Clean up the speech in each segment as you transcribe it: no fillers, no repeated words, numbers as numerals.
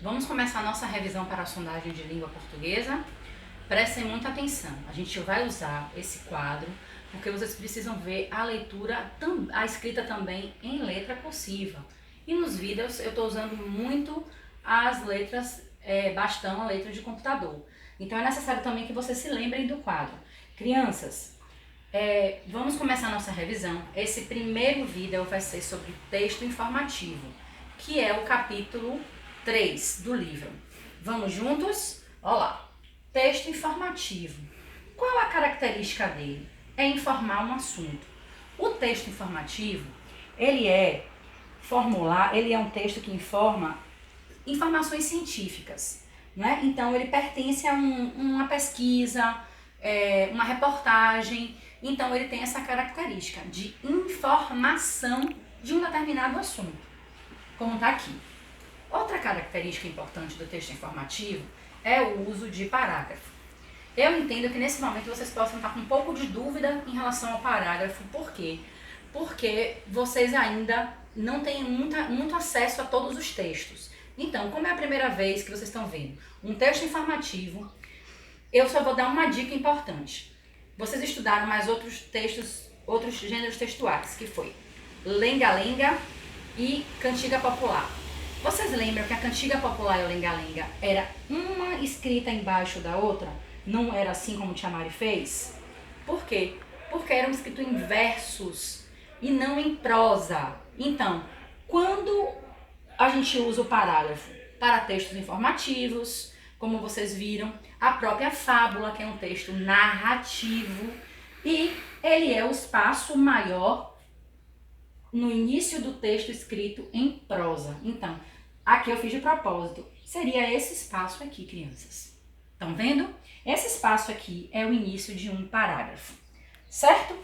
Vamos começar a nossa revisão para a sondagem de língua portuguesa. Prestem muita atenção, a gente vai usar esse quadro porque vocês precisam ver a leitura, a escrita também em letra cursiva. E nos vídeos eu estou usando muito as letras bastão, a letra de computador. Então é necessário também que vocês se lembrem do quadro. Crianças, vamos começar a nossa revisão. Esse primeiro vídeo vai ser sobre texto informativo, que é o capítulo 3 do livro. Vamos juntos? Olha lá. Texto informativo. Qual a característica dele? É informar um assunto. O texto informativo, ele é um texto que informa informações científicas, né? Então ele pertence a uma pesquisa, uma reportagem. Então ele tem essa característica de informação de um determinado assunto, como está aqui. Outra característica importante do texto informativo é o uso de parágrafo. Eu entendo que nesse momento vocês possam estar com um pouco de dúvida em relação ao parágrafo. Por quê? Porque vocês ainda não têm muito acesso a todos os textos. Então, como é a primeira vez que vocês estão vendo um texto informativo, eu só vou dar uma dica importante. Vocês estudaram mais outros textos, outros gêneros textuais, que foi lenga-lenga e cantiga popular. Vocês lembram que a cantiga popular e o lenga-lenga era uma escrita embaixo da outra? Não era assim como o Tia Mari fez? Por quê? Porque eram escritos em versos e não em prosa. Então, quando a gente usa o parágrafo para textos informativos, como vocês viram, a própria fábula, que é um texto narrativo, e ele é o espaço maior no início do texto escrito em prosa. Então, aqui eu fiz de propósito. Seria esse espaço aqui, crianças. Estão vendo? Esse espaço aqui é o início de um parágrafo, certo?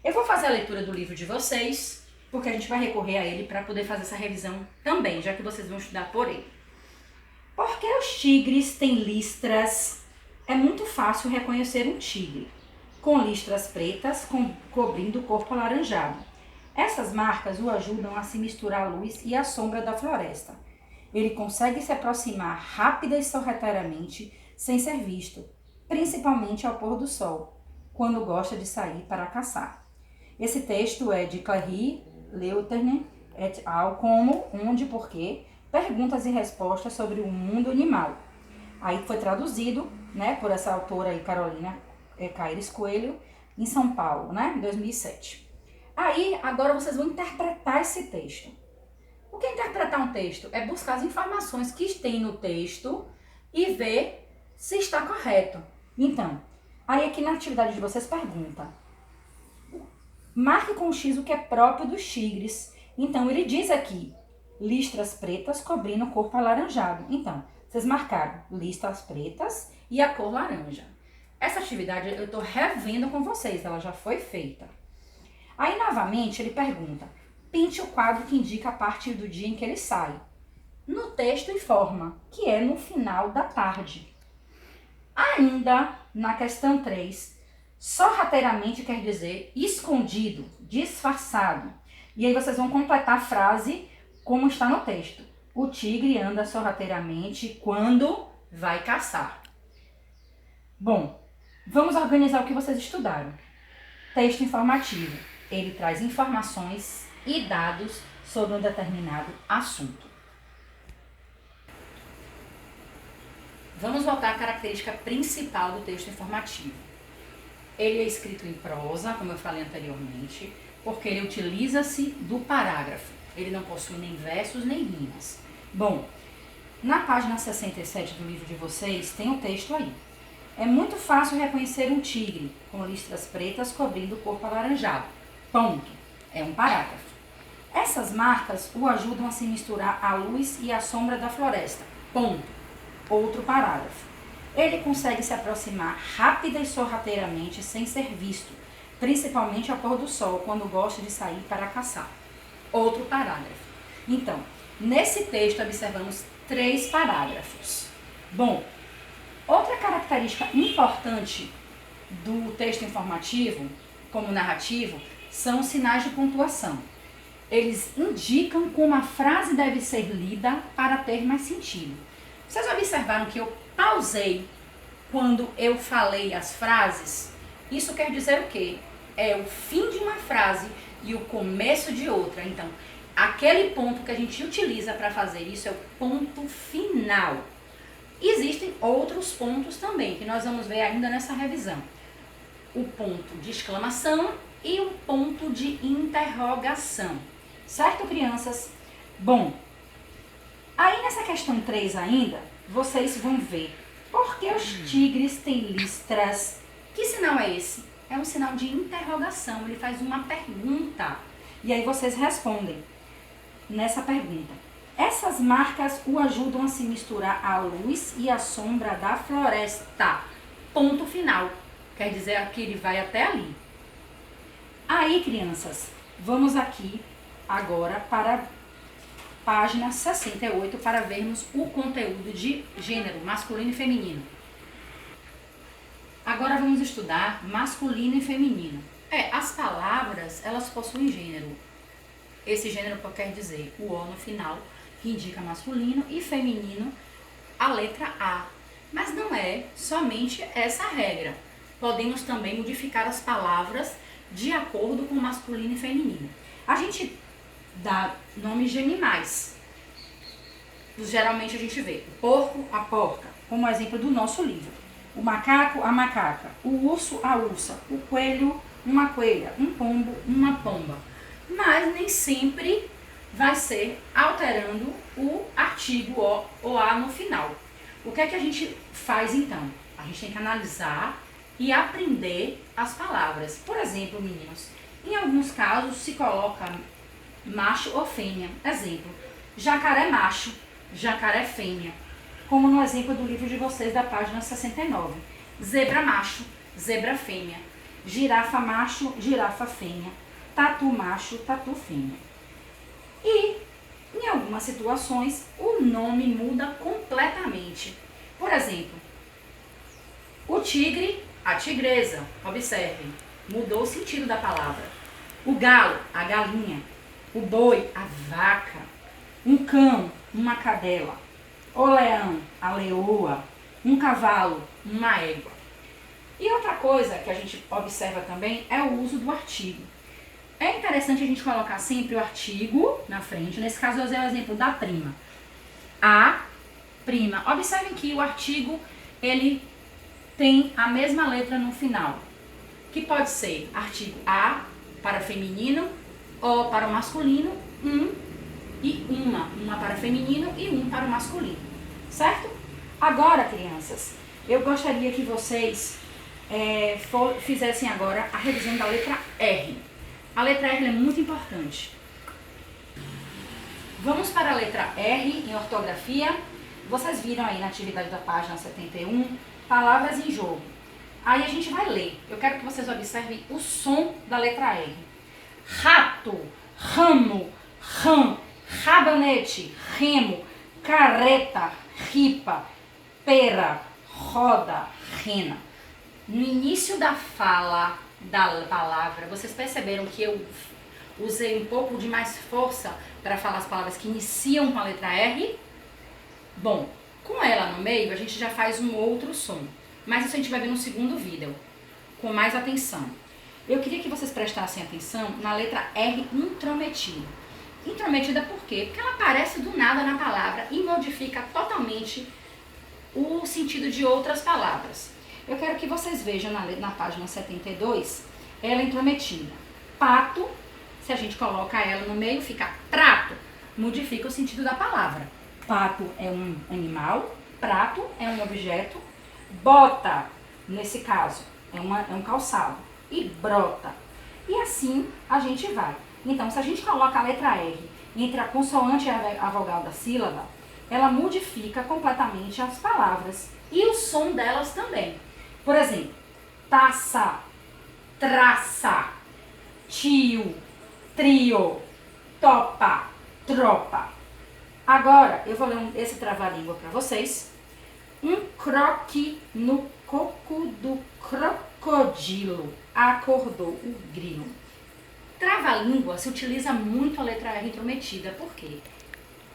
Eu vou fazer a leitura do livro de vocês, porque a gente vai recorrer a ele para poder fazer essa revisão também, já que vocês vão estudar por ele. Por que os tigres têm listras? É muito fácil reconhecer um tigre, com listras pretas cobrindo o corpo alaranjado. Essas marcas o ajudam a se misturar à luz e à sombra da floresta. Ele consegue se aproximar rápida e sorrateiramente, sem ser visto, principalmente ao pôr do sol, quando gosta de sair para caçar. Esse texto é de Clary Leutherne et al. Como, onde, porquê, perguntas e respostas sobre o mundo animal. Aí foi traduzido, né, por essa autora aí, Carolina Caires Coelho, em São Paulo, né, em 2007. Aí, agora vocês vão interpretar esse texto. O que é interpretar um texto? É buscar as informações que tem no texto e ver se está correto. Então, aí aqui na atividade de vocês pergunta: marque com X o que é próprio dos tigres. Então, ele diz aqui, listras pretas cobrindo o corpo alaranjado. Então, vocês marcaram listras pretas e a cor laranja. Essa atividade eu estou revendo com vocês, ela já foi feita. Aí, novamente, ele pergunta: pinte o quadro que indica a partir do dia em que ele sai. No texto informa que é no final da tarde. Ainda na questão 3, sorrateiramente quer dizer escondido, disfarçado. E aí vocês vão completar a frase como está no texto. O tigre anda sorrateiramente quando vai caçar. Bom, vamos organizar o que vocês estudaram. Texto informativo. Ele traz informações e dados sobre um determinado assunto. Vamos voltar à característica principal do texto informativo. Ele é escrito em prosa, como eu falei anteriormente, porque ele utiliza-se do parágrafo. Ele não possui nem versos nem rimas. Bom, na página 67 do livro de vocês tem o texto aí. É muito fácil reconhecer um tigre com listras pretas cobrindo o corpo alaranjado. Ponto. É um parágrafo. Essas marcas o ajudam a se misturar à luz e à sombra da floresta. Ponto. Outro parágrafo. Ele consegue se aproximar rápida e sorrateiramente sem ser visto, principalmente ao pôr do sol, quando gosta de sair para caçar. Outro parágrafo. Então, nesse texto observamos 3 parágrafos. Bom, outra característica importante do texto informativo, como narrativo, são os sinais de pontuação. eles indicam como a frase deve ser lida para ter mais sentido. Vocês observaram que eu pausei quando eu falei as frases? Isso quer dizer o quê? É o fim de uma frase e o começo de outra. Então, aquele ponto que a gente utiliza para fazer isso é o ponto final. Existem outros pontos também, que nós vamos ver ainda nessa revisão. O ponto de exclamação e o ponto de interrogação. Certo, crianças? Bom, aí nessa questão 3 ainda, vocês vão ver por que os tigres têm listras. Que sinal é esse? É um sinal de interrogação, ele faz uma pergunta. E aí vocês respondem nessa pergunta. Essas marcas o ajudam a se misturar à luz e à sombra da floresta. Ponto final. Quer dizer que ele vai até ali. Aí, crianças, vamos aqui agora para a página 68 para vermos o conteúdo de gênero masculino e feminino. Agora vamos estudar masculino e feminino. As palavras, elas possuem gênero. Esse gênero quer dizer o O no final, que indica masculino, e feminino, a letra A. Mas não é somente essa regra. Podemos também modificar as palavras de acordo com masculino e feminino. A gente dá nomes de animais. Geralmente a gente vê o porco, a porca, como exemplo do nosso livro. O macaco, a macaca. O urso, a ursa. O coelho, uma coelha. Um pombo, uma pomba. Mas nem sempre vai ser alterando o artigo O ou A no final. O que é que a gente faz então? A gente tem que analisar e aprender as palavras. Por exemplo, meninos, em alguns casos se coloca macho ou fêmea. Exemplo, jacaré macho, jacaré fêmea. Como no exemplo do livro de vocês da página 69. Zebra macho, zebra fêmea. Girafa macho, girafa fêmea. Tatu macho, tatu fêmea. E, em algumas situações, o nome muda completamente. Por exemplo, o tigre, a tigresa. Observem, mudou o sentido da palavra. O galo, a galinha. O boi, a vaca. Um cão, uma cadela. O leão, a leoa. Um cavalo, uma égua. E outra coisa que a gente observa também é o uso do artigo. É interessante a gente colocar sempre o artigo na frente. Nesse caso, eu usei o exemplo da prima. A prima. Observem que o artigo, ele tem a mesma letra no final. Que pode ser artigo A para feminino, O para o masculino, e uma para feminino e para o masculino. Certo? Agora, crianças, eu gostaria que vocês fizessem agora a revisão da letra R. A letra R é muito importante. Vamos para a letra R em ortografia. Vocês viram aí na atividade da página 71, palavras em jogo. Aí a gente vai ler. Eu quero que vocês observem o som da letra R. Rato, ramo, rã, rabanete, remo, carreta, ripa, pera, roda, rena. No início da fala da palavra, vocês perceberam que eu usei um pouco de mais força para falar as palavras que iniciam com a letra R? Bom, com ela no meio, a gente já faz um outro som. Mas isso a gente vai ver no segundo vídeo, com mais atenção. Eu queria que vocês prestassem atenção na letra R intrometida. Intrometida por quê? Porque ela aparece do nada na palavra e modifica totalmente o sentido de outras palavras. Eu quero que vocês vejam na página 72, ela intrometida. Pato, se a gente coloca ela no meio, fica prato, modifica o sentido da palavra. Pato é um animal, prato é um objeto, bota, nesse caso, é um calçado, e brota. E assim a gente vai. Então, se a gente coloca a letra R entre a consoante e a vogal da sílaba, ela modifica completamente as palavras e o som delas também. Por exemplo, taça, traça, tio, trio, topa, tropa. Agora, eu vou ler esse trava-língua para vocês. Um croque no coco do crocodilo acordou o grilo. Trava-língua se utiliza muito a letra R intrometida, por quê?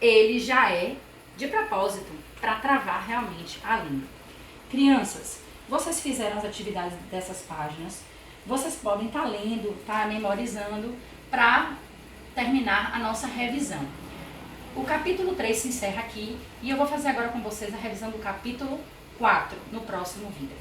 Ele já é de propósito para travar realmente a língua. Crianças, vocês fizeram as atividades dessas páginas, vocês podem estar lendo, estar memorizando para terminar a nossa revisão. O capítulo 3 se encerra aqui e eu vou fazer agora com vocês a revisão do capítulo 4 no próximo vídeo.